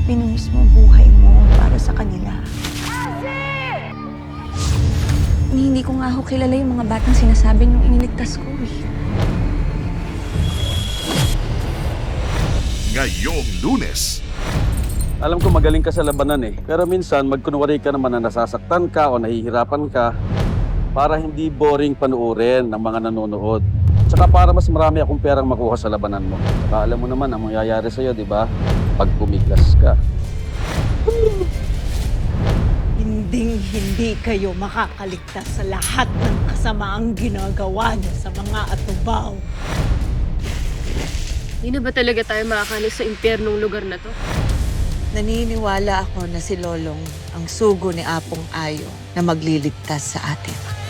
Binuhis mo buhay mo para sa kanila. Hindi ko nga ho kilala yung mga batang sinasabi nung iniligtas ko eh. Ngayong Lunes, Alam ko magaling ka sa labanan eh. Pero minsan, magkunwari ka naman na nasasaktan ka o nahihirapan ka para hindi boring panuorin ng mga nanonood. Tsaka para mas marami akong perang makuha sa labanan mo. Tsaka alam mo naman ang mangyayari sa'yo, di ba? Pag pumiglas ka. Hinding-hindi kayo makakaligtas sa lahat ng kasamaang ginagawa niyo sa mga atubaw. Hindi na ba talaga tayo makakalis sa impyernong lugar na to? Naniniwala ako na si Lolong ang sugo ni Apong Ayo na magliligtas sa atin.